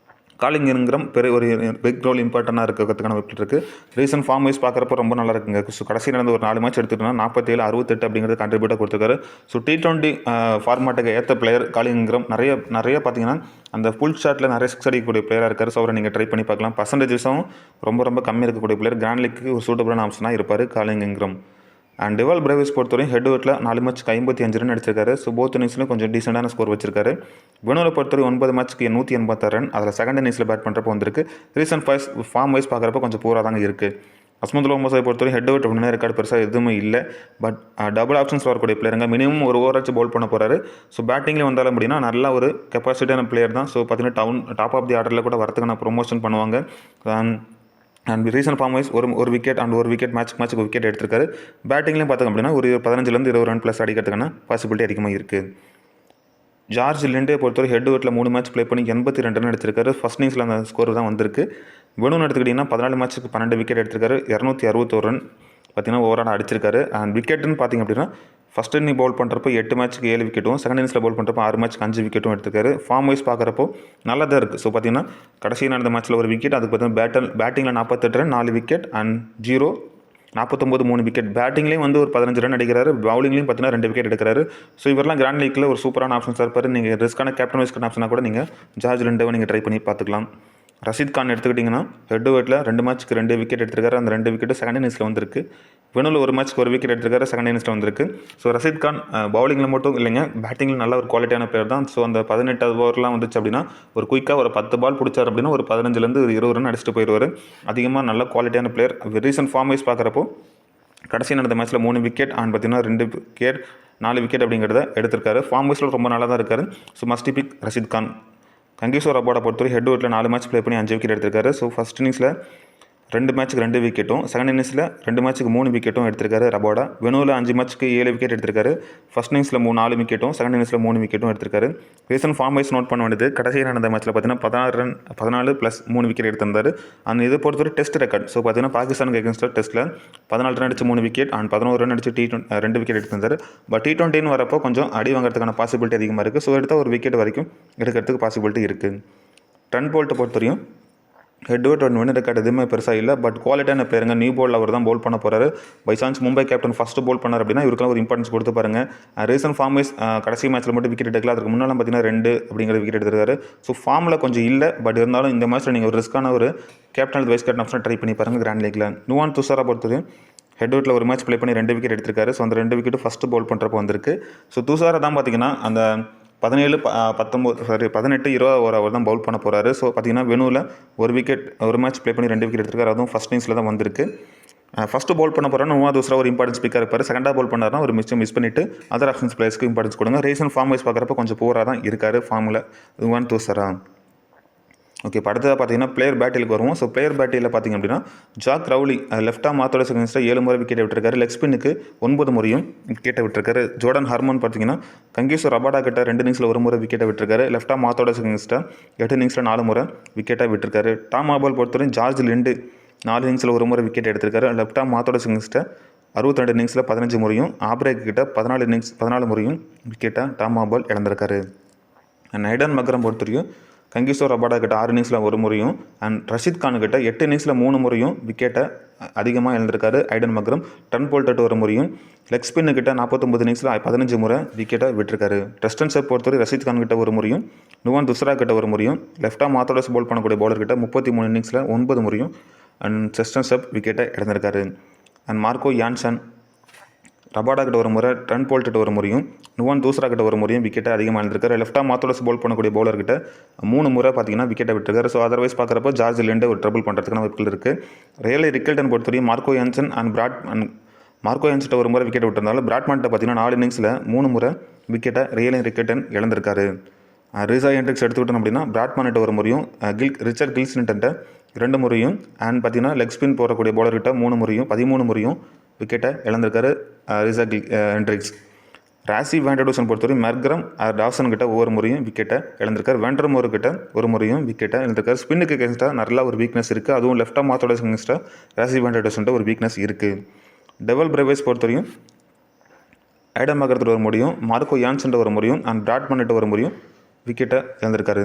காலிங்கிறம் பெரிய ஒரு பிக் ரோல் இம்பார்ட்டண்டாக இருக்கிறதுக்கான வாய்ப்பு இருக்குது. ரீசன்ட் ஃபார்ம் வைஸ் பார்க்குறப்போ ரொம்ப நல்லா இருக்குங்க. ஸோ கடைசி நடந்த ஒரு 4 மேட்ச் எடுத்துக்கிட்டோம்னா 47, 68 அப்படிங்கிறது கான்ட்ரிபியூட்டாக கொடுத்துருக்காரு. ஸோ T20 ஃபார்மேட்டுக்கு ஏற்ற பிளேயர் காலிங்கிறம். நிறைய பார்த்தீங்கன்னா அந்த ஃபுல் ஷாட்டில் நிறைய சிக்ஸ் அடிக்கக்கூடிய பிளேயராக இருக்கார். ஸோ அவரை நீங்கள் ட்ரை பண்ணி பார்க்கலாம். பர்சன்டேஜஸும் ரொம்ப கம்மியாக இருக்கக்கூடிய பிளேயர். கிராண்ட் லீக்கு ஒரு சூட்டபுளான ஆப்ஷனாக இருப்பார் காலிங்கிறம். அண்ட் டெவல் பிரேவேஸ் பொறுத்தவரையும் ஹெட்வுட்டில் 4 மேட்ச்க்கு 55 ரன் அடிச்சிருக்காரு. ஸோ போத் இன்னிங்ஸ்லையும் கொஞ்சம் டீசெண்டான ஸ்கோர் வச்சிருக்காரு. வெனுவில் பொறுத்தவரை 9 மேட்ச்க்கு 186 ரன், அதில் செகண்ட் இன்னிங்ஸில் பேட் பண்ணுறப்போ வந்திருக்கு. ரீசன்ட் ஃபார்ம் வைஸ் பார்க்குறப்ப கொஞ்சம் பூரா தாங்க இருக்குது. அஸ்மதுல் ஓமோஸை பொறுத்தவரை ஹெட்வுட் ஒன்றுமே ரெக்கார்டு பெருசாக எதுவுமே இல்லை. பட் டபுள் ஆப்ஷன்ஸில் வரக்கூடிய பிளேயருங்க. மினிமம் ஒரு ஓவராச்சு பவுல் பண்ண போகிறாரு. ஸோ பேட்டிங்லேயும் வந்தாலும் அப்படின்னா நல்ல ஒரு கெப்பாசிட்டியான பிளேயர் தான். ஸோ பார்த்தீங்கன்னா டாப் ஆஃப் தி ஆர்டரில் கூட வரத்துக்கான ப்ரொமோஷன் பண்ணுவாங்க. அண்ட் ரீசன்ட் ஃபார்ம் வைஸ் ஒரு விக்கெட் அண்ட் ஒரு விக்கெட் மேட்ச்சுக்கு விக்கெட் எடுத்திருக்காரு. பேட்டிங்லேயும் பார்த்தோம் அப்படின்னா ஒரு 15 20 ரன் ப்ளஸ் அடிக்கிறதுக்கான பாசிபிலிட்டி அதிகமாக இருக்குது. ஜார்ஜ் லிண்டே பொறுத்தவரை ஹெட்வுட்டில் 3 மேட்ச் ப்ளே பண்ணி 82 ரன் எடுத்திருக்காரு. ஃபஸ்ட் இன்னிங்ஸில் அந்த ஸ்கோர் தான் வந்திருக்கு. வெனுன்னு எடுத்துக்கிட்டிங்கன்னா 14 மேட்ச்சுக்கு 12 விக்கெட் எடுத்திருக்காரு, 261 ரன் பார்த்தீங்கன்னா ஓவரால் அடிச்சிருக்காரு. அண்ட் விக்கெட்டுன்னு பார்த்திங்க அப்படின்னா ஃபஸ்ட் இன்னிங் பவுல் பண்ணுறப்போ 8 மேட்ச்சுக்கு 7 விக்கெட்டும், செகண்ட் இன்னிங்ஸில் பவுல் பண்ணுறப்போ 6 மேட்ச்க்கு 5 விக்கெட்டும் எடுத்துருக்காரு. ஃபார்ம் வைஸ் பார்க்குறப்போ நல்லா தான் இருக்குது. ஸோ பார்த்தீங்கன்னா கடைசி நடந்த மேட்ச்சில் ஒரு விக்கெட், அதுக்கு பார்த்தீங்கன்னா பேட்டிங்கில் 48 ரன் 4 விக்கெட் அண்ட் 49 3 விக்கெட். பேட்டிங்லேயும் வந்து ஒரு 15 ரன் அடிக்கிறாரு, பவுலிங்லேயும் பார்த்தீங்கன்னா 2 விக்கெட் எடுக்கிறாரு. ஸோ இவரெல்லாம் கிராண்ட் லீக்கில் ஒரு சூப்பரான ஆப்ஷன்ஸாக இருப்பார். நீங்கள் ரிஸ்க்கான கேப்டன் வைஸ்க்கான ஆப்ஷனாக கூட நீங்கள் ஜார்ஜ் லிண்டேவை நீங்கள் ட்ரை பண்ணி பார்த்துக்கலாம். ரஷீத் கான் எடுத்துக்கிட்டிங்கன்னா ஹெட்வுட்டில் 2 மேட்ச்க்கு 2 விக்கெட் எடுத்திருக்காரு. அந்த 2 விக்கெட்டு செகண்ட் இன்னிங்ஸில் வந்திருக்கு. வெனுவில் ஒரு மேட்ச்க்கு 1 விக்கெட் எடுத்திருக்காரு, செகண்ட் இன்னிங்ஸில் வந்திருக்கு. ஸோ ரஷீத் கான் பவுலிங்கில் மட்டும் இல்லைங்க, பேட்டிங்கில் நல்ல ஒரு குவாலிட்டியான பிளேயர் தான். ஸோ அந்த 18 ஓவர்லாம் வந்துச்சு அப்படின்னா ஒரு குயிக்காக ஒரு 10 பால் பிடிச்சார் அப்படின்னா ஒரு 15 20 ரன் அடிச்சுட்டு போயிடுவார். அதிகமாக நல்ல குவாலிட்டியான பிளேயர். ரீசன்ட் ஃபார்ம் வைஸ் பார்க்குறப்போ கடைசி நடந்த மேட்ச்சில் 3 விக்கெட் அண்ட் பார்த்தீங்கன்னா 2 விக்கெட் 4 விக்கெட் அப்படிங்கிறத எடுத்திருக்காரு. ஃபார்ம் வைஸில் ரொம்ப நல்லா தான் இருக்காரு. So must pick Rashid Khan. கங்கேஸ்வர் ரபாடா பொறுத்தவரை ஹெட்வர்ட்டில் 4 மேட்ச் ப்ளே பண்ணி 5 விக்கெட் எடுத்திருக்காரு. ஸோ ஃபஸ்ட் இன்னிங்ஸில் 2 மேட்ச்சுக்கு 2 விக்கெட்டும், செகண்ட் இன்னிங்ஸில் 2 மேட்ச்சுக்கு 3 விக்கெட்டும் எடுத்திருக்காரு ரபாடா. வெனுவில் 5 மேட்ச்சுக்கு 7 விக்கெட் எடுத்திருக்காரு. ஃபஸ்ட் இன்னிங்ஸில் 4 விக்கெட்டும், செகண்ட் இன்னிங்ஸில் 3 விக்கெட்டும் எடுத்திருக்காரு. ரீசன் ஃபார்ம் வைஸ் நோட் பண்ண வேண்டியது, கடைசியாக நடந்த மேட்ச்சில் பார்த்தீங்கன்னா 16 ரன் 14 + 3 விக்கெட் எடுத்திருந்தார். அந்த இதை பொறுத்தவரை டெஸ்ட் ரெக்கார்ட். ஸோ பார்த்தீங்கன்னா பாகிஸ்தானுக்கு எகென்ஸ்டாக டெஸ்ட்டில் 14 ரன் அடிச்சு 3 விக்கெட் அண்ட் 11 ரன் அடிச்சு 2 விக்கெட் எடுத்திருந்தார். பட் T20 வரப்போ கொஞ்சம் அடி வாங்குறதுக்கான பாசிபிலிட்டி அதிகமாக இருக்குது. ஸோ எடுத்தால் ஒரு விக்கெட் வரைக்கும் எடுக்கிறதுக்கு பாசிபிலிட்டி இருக்குது. ட்ரெண்ட் போல்ட்டை பொறுத்தவரையும் ஹெட்வர்ட் வின் ரெக்கார்ட் எதுவுமே பெருசாக இல்லை. பட் குவாலிட்டியான பிளேயருங்க. நியூ பால் அவர் தான் போல் பண்ண போகிறாரு. By chance Mumbai captain first bowl பண்ணார் அப்படின்னா இவருக்கெல்லாம் ஒரு இம்பார்ட்டன்ஸ் கொடுத்து பாருங்க. ரீசன்ட் ஃபார்ம் வைஸ் கடைசி மேட்ச்சில் மட்டும் விக்கெட் எடுக்கல. அதுக்கு முன்னாலும் பார்த்தீங்கன்னா 2 அப்படிங்கிற விக்கெட் எடுத்திருக்காரு. ஸோ ஃபார்மில் கொஞ்சம் இல்லை. பட் இருந்தாலும் இந்த மேட்ச்சில் நீங்கள் ஒரு ரிஸ்க்கான ஒரு captain vice captain option try பண்ணி பாருங்கள் கிராண்ட் லீக்ல. நுவான் துஷாரா பொறுத்தவரையும் ஹெட்வர்ட்டில் ஒரு மேட்ச் ப்ளே பண்ணி 2 விக்கெட் எடுத்திருக்காரு. ஸோ அந்த 2 விக்கெட்டு ஃபஸ்ட்டு போல் பண்ணுறப்போ வந்திருக்கு. ஸோ துஷாரா தான் பார்த்தீங்கன்னா அந்த 18 20 ஓவர் தான் பவுல் பண்ண போகிறாரு. ஸோ பார்த்தீங்கன்னா வெனுவில் ஒரு மேட்ச் ப்ளே பண்ணி 2 விக்கெட் எடுத்திருக்காரு. அதுவும் ஃபஸ்ட் இன்னிங்ஸில் தான் வந்திருக்கு. ஃபஸ்ட்டு பவுல் பண்ண போகிறோன்னா நுவா துஷாரா ஒரு இம்பார்ட்டன்ஸ் பிக்காக இருப்பார். செகண்டாக பவுல் பண்ணார்னா ஒரு மிஸ் பண்ணிவிட்டு அதர் ஆப்ஷன்ஸ் பிளேயர்ஸ்க்கு இம்பார்ட்டன்ஸ் கொடுங்க. ரீசன்ட் ஃபார்ம் வைஸ் பார்க்குறப்ப கொஞ்சம் பூராக தான் இருக்கார் ஃபார்மில் நுவான் துஷாரா. ஓகே, இப்போ அடுத்ததாக பார்த்தீங்கன்னா பிளேயர் பேட்டிலுக்கு வருவோம். ஸோ பிளேயர் பேட்டியில் பார்த்திங்க அப்படின்னா ஜாக் ரவுலி லெஃப்ட் ஆம் ஆர்த்தோடாக்ஸ் அகென்ஸ்டாக 7 முறை விக்கெட்டை விட்டுருக்காரு. லெக் ஸ்பின்னுக்கு 9 முறையும் விக்கெட்டை விட்டுருக்காரு. ஜோர்டன் ஹர்மன் பார்த்தீங்கன்னா கங்கேஸ்வர் ரபாடா கிட்ட 2 இன்னிங்ஸில் 1 முறை விக்கெட்டை விட்டுருக்காரு. லெஃப்ட் ஆம் ஆர்த்தோடாக்ஸ் அகென்ஸ்டாக 8 இன்னிங்ஸில் 4 முறை விக்கெட்டை விட்டுருக்காரு. டாம் ஆபல் பொறுத்தவரை ஜார்ஜ் லிண்டு 4 இன்னிங்ஸில் 1 முறை விக்கெட் எடுத்திருக்காரு. லெஃப்ட் ஆம் ஆர்த்தோடாக்ஸ் அகென்ஸ்டாக 62 இன்னிங்ஸில் 15 முறையும், ஆப்ரேக் கிட்ட 14 முறையும் விக்கெட்டை டாம் ஆபல் இழந்திருக்காரு. அண்ட் ஐடன் மக்கரம் பொறுத்தவரையும் கங்கேஸ்வர் ரபாடா கிட்ட 6 இன்னிங்ஸில் 1 முறையும் அண்ட் ரஷீத் கான் கிட்ட 8 இன்னிங்ஸில் 3 முறையும் விக்கெட்டை அதிகமாக இழந்திருக்காரு ஐடன் மக்கரம். ட்ரெண்ட் போல்ட் 1 முறையும், லெக் ஸ்பின்னு கிட்ட 49 இன்னிங்ஸில் 15 முறை விக்கெட்டை விட்டுருக்காரு. டஸ்டன் செப் பொறுத்தவரை ரஷீத் கான் கிட்ட 1 முறையும், நுவான் துஷாரா கிட்ட 1 முறையும், லெஃப்ட் ஆம் ஆர்த்தோடாக்ஸ் போல் பண்ணக்கூடிய பவுலர் கிட்ட 33 இன்னிங்ஸில் 9 முறையும் அண்ட் டஸ்டன் செப் விக்கெட்டை இழந்திருக்காரு. அண்ட் மார்க்கோ யான்சன் ரபாடா கிட்ட 1 முறை, ட்ரெண்ட் போல்ட் 1 முறையும், நுவான் துஷாரா கிட்ட 1 முறையும் விக்கெட்டை அதிகமாக இருந்திருக்காரு. லெஃப்ட் ஆம் ஆர்த்தோடாக்ஸ் போல் பண்ணக்கூடிய பவுலர் கிட்ட 3 முறை பார்த்தீங்கன்னா விக்கெட்டை விட்டுருக்காரு. ஸோ அதர்வைஸ் பார்க்குறப்போ ஜார்ஜ் லிண்டு ஒரு ட்ரபிள் பண்ணுறதுக்கான வாய்ப்புகள் இருக்குது. ரியலி ரிக்கல்டன் பொறுத்தவரையும் மார்க்கோ யான்சன் அண்ட் மார்க்கோ யான்சன்ட்ட 1 முறை விக்கெட் விட்டுருந்தாலும் பிராட்மன்ட்ட பார்த்தீங்கன்னா 4 இன்னிங்ஸில் 3 முறை விக்கெட்டை ரியலி ரிக்கல்டன் இழந்திருக்காரு. ரிசா ஹெண்ட்ரிக்ஸ் எடுத்துக்கிட்டோம் அப்படின்னா பிராட்மன்ட்ட 1 முறையும், ரிச்சர்ட் கில்ஸ்டன்ட்ட 2 முறையும் அண்ட் பார்த்தீங்கன்னா லெக் ஸ்பின் போடக்கூடிய பவுலர்கிட்ட 3 முறையும் 13 முறையும் விக்கெட்டை இழந்திருக்காரு ரிசா ஹெண்ட்ரிக்ஸ். ராசி வேண்டர்டூசன் பொறுத்தவரை மெர்க்ரம் டாசன் கிட்ட 1 முறையும் விக்கெட்டை இழந்திருக்காரு. வேண்டர்மோர் கிட்ட 1 முறையும் விக்கெட்டை இழந்திருக்காரு. ஸ்பின்னுக்கு அகேன்ஸ்டாக நல்லா ஒரு வீக்னஸ் இருக்குது. அதுவும் லெஃப்ட் ஆம் ஆர்த்தோடாக்ஸ் அகேன்ஸ்டாக ராசி வேண்டர்டூசன்ட்ட ஒரு வீக்னஸ் இருக்குது. டெவல் பிரேவைஸ் பொறுத்தவரையும் ஐடன் மக்கரத்தில் 1 முறையும், மார்க்கோ யான்சன்ட்ட 1 முறையும் அண்ட் பிராட்மன்ட்ட 1 முறையும் விக்கெட்டை இழந்திருக்காரு.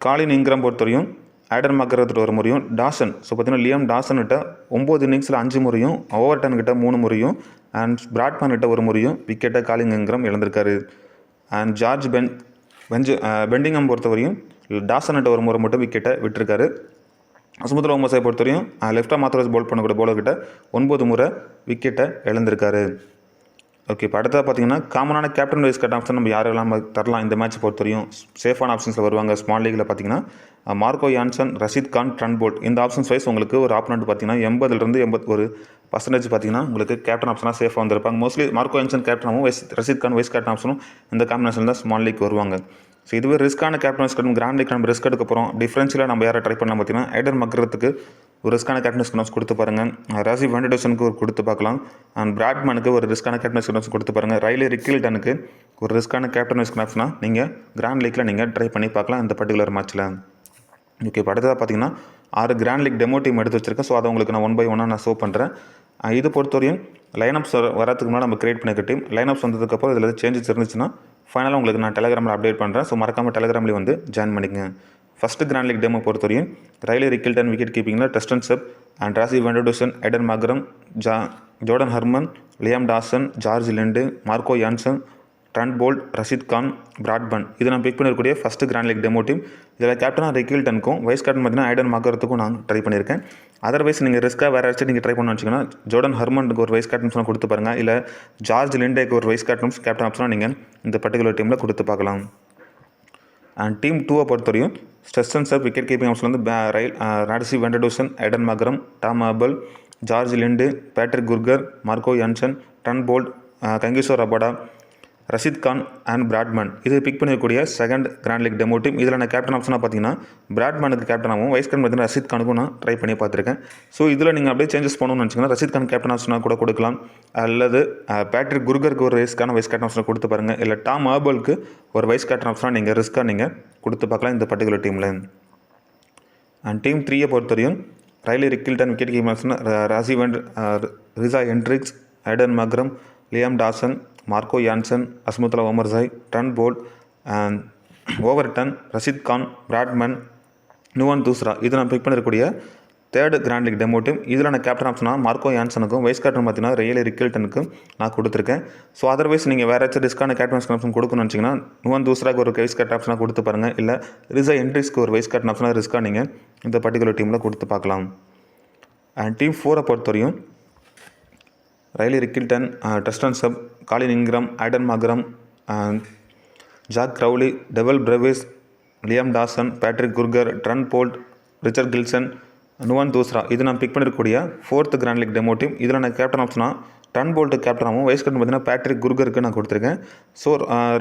காலின் இங்கிரம் பொறுத்தவரையும் ஐடன் மக்கரத்தில் 1 முறையும், டாசன் ஸோ பார்த்தீங்கன்னா லியம் டாசன்கிட்ட 9 இன்னிங்ஸில் 5 முறையும், ஓவர்டன் கிட்ட 3 முறையும் அண்ட் பிராட்மன் கிட்ட 1 முறையும் விக்கெட்டை காலின் இங்கிரம் இழந்திருக்காரு. அண்ட் ஜார்ஜ் பெண்டிங்கம் பொறுத்தவரையும் டாசன்கிட்ட 1 முறை மட்டும் விக்கெட்டை விட்டுருக்காரு. அசமுத்திர ஓமஸை பொறுத்தவரையும் லெஃப்ட் ஆம் ஆர்த்தோடாக்ஸ் போல் பண்ணக்கூடிய பவுலர்கிட்ட 9 முறை விக்கெட்டை இழந்திருக்காரு. ஓகே, இப்போ அடுத்தது பார்த்தீங்கன்னா காமனான கேப்டன் வைஸ் கேப்டன் ஆப்ஷன் நம்ம யாரெல்லாம் தரலாம் இந்த மேட்ச் பொறுத்தவரையும் சேஃபான ஆப்ஷன்ஸில் வருவாங்க. ஸ்மால் லீகில் பார்த்தீங்கன்னா Marco Jansen, Rashid Khan, Trent Boult இந்த ஆப்ஷன்ஸ் வைஸ் உங்களுக்கு ஒரு ஆப்பனண்ட் பார்த்தீங்கன்னா 80% 81% பார்த்தீங்கன்னா உங்களுக்கு கேப்டன் ஆப்ஷனாக சேஃபாக வந்திருப்பாங்க. மோஸ்ட்லி மார்க்கோ யான்சன் கேப்டனாகவும் ரஷீத் கான் வைஸ் கேப்டன் ஆப்ஷனும் இந்த காம்பினேஷன் தான் ஸ்மால் லீக் வருவாங்க. ஸோ இதுவே ரிஸ்க்கான captain vice captain grand league நம்ம ரிஸ்க் எடுக்க போகிறோம். டிஃபரன்ஷியலாக நம்ம யாரை ட்ரை பண்ணலாம் பார்த்தீங்கன்னா ஐடன் மக்கரத்துக்கு ஒரு ரிஸ்க்கான கேப்டன்ஸ் கனவுஸ் கொடுத்து பாருங்கள். ராசி வேண்டர்டூசனுக்கு ஒரு கொடுத்து பார்க்கலாம். அண்ட் பிராட்மனுக்கு ஒரு ரிஸ்க்கான கேப்டன்ஸ் கனவுஸ் கொடுத்து பாருங்கள். ரைலி ரிக்கில்டனுக்கு ஒரு ரிஸ்க்கான கேப்டன் வைஸ் கனவுஸ்னால் நீங்கள் கிராண்ட் லீக்கில் நீங்கள் ட்ரை பண்ணி பார்க்கலாம் இந்த பர்டிகுலர் மேட்ச்சில். ஓகே, இப்போ அடுத்ததாக பார்த்தீங்கன்னா 6 கிராண்ட் லீக் டெமோ டீம் எடுத்து வச்சிருக்கேன். ஸோ அதை உங்களுக்கு நான் 1 by 1 நான் ஷோ பண்ணுறேன். இது பொறுத்தவரையும் லைனப்ஸ் வரதுக்கு முன்னாடி நம்ம கிரியேட் பண்ணிக்க டீம் லைனப்ஸ் வந்ததுக்கப்புறம் இதில் சேஞ்சஸ் இருந்துச்சுன்னா ஃபைனலாக உங்களுக்கு நான் டெலிகிராமில் அப்டேட் பண்ணுறேன். ஸோ மறக்காமல் டெலிகிராமில் வந்து ஜாயின் பண்ணிக்கங்க. ஃபஸ்ட்டு கிராண்ட் லீக் டெமோ பொறுத்தவரையும் ரைலி ரிக்கில்டன் விக்கெட் கீப்பிங்கில் Tristan Stubbs and Rassie van der Dussen, Aiden Markram, Jordan Hermann, Liam Dawson, George Linde, Marco Jansen, Trent Boult, Rashid Khan, Baartman இது நான் பிக் பண்ணிருக்கக்கூடிய first grand league demo team. இதில் கேப்டனாக ரிக்கில்டனுக்கும் wise captain பார்த்தீங்கன்னா ஐடன் மக்கரத்துக்கும் நான் try பண்ணியிருக்கேன். அதர்வைஸ் நீங்கள் ரிஸ்க்காக வேறு ஏதாச்சும் நீங்கள் ட்ரை பண்ண வச்சிங்கன்னா ஜோர்டன் ஹர்மனுக்கு ஒரு வைஸ் கேப்டன்ஸ்லாம் கொடுத்து பாருங்கள். இல்லை ஜார்ஜ் லிண்டேக்கு ஒரு வைஸ் கேப்டன் ஆப்ஷனாக நீங்கள் இந்த பர்டிகுலர் டீமில் கொடுத்து பார்க்கலாம். அண்ட் டீம் 2 பொறுத்தவரையும் Tristan Stubbs wicket keeping option வந்து Rassie van der Dussen, Aiden Markram, Tom Abell, George Linde, Patrick Kruger, Marco Jansen, Trent Boult, Kagiso Rabada, Rashid Khan and Baartman. இது பிக் பண்ணிருக்கக்கூடிய second grand league demo team. இதில் நான் captain ஆப்ஷனாக பார்த்தீங்கன்னா பிராட்மேனுக்கு கேப்டனாகவும் vice captain பார்த்தீங்கன்னா ரஷீத் கானுக்கும் நான் try பண்ணி பார்த்துருக்கேன். ஸோ இதில் நீங்கள் அப்படியே சேஞ்சஸ் பண்ணணும்னு நினச்சிங்கன்னா ரஷீத் கான் கேப்டன் ஆப்ஷனாக கூட கொடுக்கலாம், அல்லது பேட்ரிக் குர்கருக்கு ஒரு ரிஸ்க்கான வைஸ் கேப்டன் ஆப்ஷனை கொடுத்து பாருங்கள், இல்லை டாம் ஆர்பலுக்கு ஒரு வைஸ் கேப்டன் ஆப்ஷனாக நீங்கள் ரிஸ்க்காக நீங்கள் கொடுத்து பார்க்கலாம் இந்த பர்டிகுலர் டீமில். அண்ட் டீம் 3 பொறுத்தவரையும் Ryan Rickelton wicket keepers, Reeza Hendricks, Aiden Markram, Liam Dawson, Marco Jansen, Azmatullah Omarzai, Trent Boult, Overton, Rashid Khan, Baartman, Nuwan Thushara. இது நான் பிக் பண்ணிருக்கக்கூடிய third grand league demo team. இதில் நான் கேப்டன் ஆப்ஷனாக மார்க்கோ யான்சனுக்கும் வைஸ் கேப்டன் பார்த்தீங்கன்னா ரியலி ரிக்கில்டனுக்கும் நான் கொடுத்துருக்கேன். ஸோ அதர்வைஸ் நீங்கள் வேறு ஏதாச்சும் ரிஸ்க்கான கேப்டன் ஆப்ஷன் கொடுக்கணும்னு நினச்சிங்கன்னா நுவன் தூஸ்ராக்கு ஒரு வைஸ் கேப்டன் ஆப்ஷனாக கொடுத்து பாருங்கள், இல்லை ரிசா ஹெண்ட்ரிக்ஸ்க்கு ஒரு வைஸ் கேப்டன் ஆப்ஷனாக ரிஸ்க்காக நீங்கள் இந்த பர்டிகுலர் டீமில் கொடுத்து பார்க்கலாம். அண்ட் டீம் 4 பொறுத்தவரையும் Ryan Rickelton, Tristan Stubbs, Colin Ingram, Aiden Markram, Zak Crawley, Dewald Brevis, Liam Dawson, Patrick Kruger, Trent Boult, Richard Gleeson, Nuwan Thushara. இது நான் பிக் பண்ணிருக்கக்கூடிய 4th grand league demo team. இதில் நான் கேப்டன் ஆப்ஷனாக ட்ரெண்ட் போல்ட்டு கேப்டனாகவும் vice captain பார்த்தீங்கன்னா Patrick குர்கருக்கு நான் கொடுத்துருக்கேன். ஸோ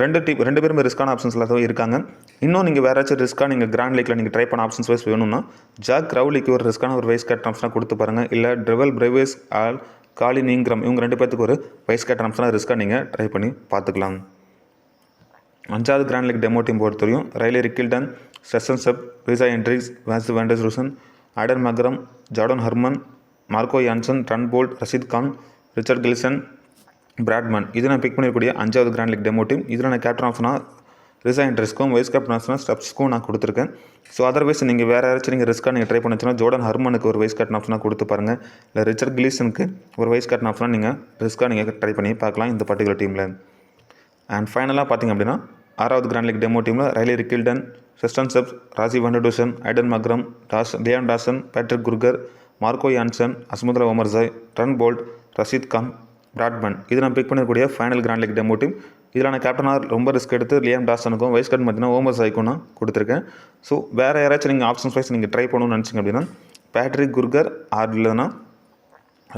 ரெண்டு பேருமே ரிஸ்க்கான ஆப்ஷன்ஸ் எல்லாத்தையும் இருக்காங்க. இன்னும் நீங்கள் வேறு ஏதாச்சும் ரிஸ்க்காக நீங்கள் கிராண்ட் லீக்கில் நீங்கள் ட்ரை பண்ண ஆப்ஷன்ஸ் வைஸ் வேணும்னா ஜாக் க்ரௌலிக்கு ஒரு ரிஸ்க்கான ஒரு வைஸ் கேப்டன் ஆப்ஷனாக கொடுத்து பாருங்கள், இல்லை டெவல் பிரேவிஸ் ஆல் காலின் இங்கிரம் இவங்க 2 பேர்த்துக்கு ஒரு வைஸ் கேப்டன் ஆப்ஷனாக ரிஸ்க்காக நீங்கள் ட்ரை பண்ணி பார்த்துக்கலாம். 5வது கிராண்ட் லீக் டெமோ டீம் பொறுத்தவரையும் Ryan Rickelton, Tristan Stubbs, Reeza Hendricks, van der Dussen, Aiden Markram, Jordan Hermann, Marco Jansen, Trent Boult, Rashid Khan, Richard Gleeson, Baartman. இது நான் பிக் பண்ணிருக்கக்கூடிய 5வது கிராண்ட் லீக் டெமோ டீம். இதில் நான் கேப்டன் ஆப்ஷனாக ரிசா ஹெண்ட்ரிக்ஸ்க்கும் வைஸ் கேப்டன் ஆப்ஷனாக ஸ்டெப்ஸ்க்கும் நான் கொடுத்துருக்கேன். ஸோ அதர்வைஸ் நீங்கள் வேறு யாராச்சும் நீங்கள் ரிஸ்க்காக நீங்கள் ட்ரை பண்ணிச்சுன்னா ஜோர்டன் ஹர்மனுக்கு ஒரு வைஸ் கேப்டன் ஆப்ஷனாக கொடுத்து பாருங்கள், இல்லை ரிச்சர்ட் கில்சனுக்கு ஒரு வைஸ் கேப்டன் ஆப்ஷனாக நீங்கள் ரிஸ்க்காக நீங்கள் ட்ரை பண்ணி பார்க்கலாம் இந்த பர்டிகுலர் டீமில். அண்ட் ஃபைனலாக பார்த்திங்க அப்படின்னா 6வது கிராண்ட் லீக் டெமோ டீமில் Ryan Rickelton, Tristan Stubbs, Rassie van der Dussen, Aiden Markram, Liam Dawson, Patrick Kruger, Marco Jansen, Azmatullah Omarzai, Trent Boult, Rashid Khan, Baartman. இது நான் பிக் பண்ணக்கூடிய final grand league demo team. இதில் நான் கேப்டனாக ரொம்ப ரிஸ்க் எடுத்து லியாம் டாசனுக்கும் வைஸ் கேப்டன் பார்த்தீங்கன்னா ஓமர்சாய்க்கும் நான் கொடுத்துருக்கேன். ஸோ வேறு யாராச்சும் நீங்கள் ஆப்ஷன்ஸ் வைஸ் நீங்கள் ட்ரை பண்ணணும்னு நினச்சிங்க அப்படின்னா பேட்ரிக் குர்கர் ஆர் இல்லைனா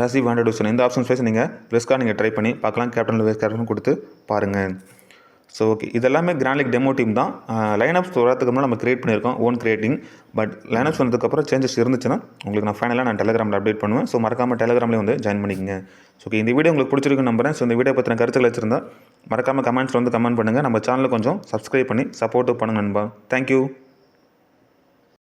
ராசி வண்டர்டூசன் இந்த ஆப்ஷன்ஸ் வைஸ் நீங்கள் ரிஸ்க்காக நீங்கள் ட்ரை பண்ணி பார்க்கலாம், கேப்டன் வைஸ் கேப்டன் கொடுத்து பாருங்கள். ஸோ ஓகே, இதெல்லாமே கிராண்ட் லீக் டெமோ டீம் தான். லைனப்ஸ் வரதுக்கு முன்னாடி நம்ம கிரியேட் பண்ணியிருக்கோம் ஓன் கிரியேட்டிங். பட் லைனப்ஸ் வந்ததுக்கப்புறம் சேஞ்சஸ் இருந்துச்சுன்னா உங்களுக்கு நான் ஃபைனலாக நான் டெலிகிராமில் அப்டேட் பண்ணுவேன். ஸோ மறக்காமல் டெலிகிராமில் வந்து ஜாயின் பண்ணிக்கங்க. ஸோ ஓகே, இந்த வீடியோ உங்களுக்கு பிடிச்சிருக்குன்னு நம்புறேன். ஸோ இந்த வீடியோ பற்றின கருத்துக்கள் வச்சிருந்தா மறக்காமல் கமெண்ட்ஸ் வந்து கமெண்ட் பண்ணுங்கள். நம்ம சேனலை கொஞ்சம் சப்ஸ்கிரைப் பண்ணி சப்போர்ட்டும் பண்ணுங்கள் நண்பா. தேங்க்யூ.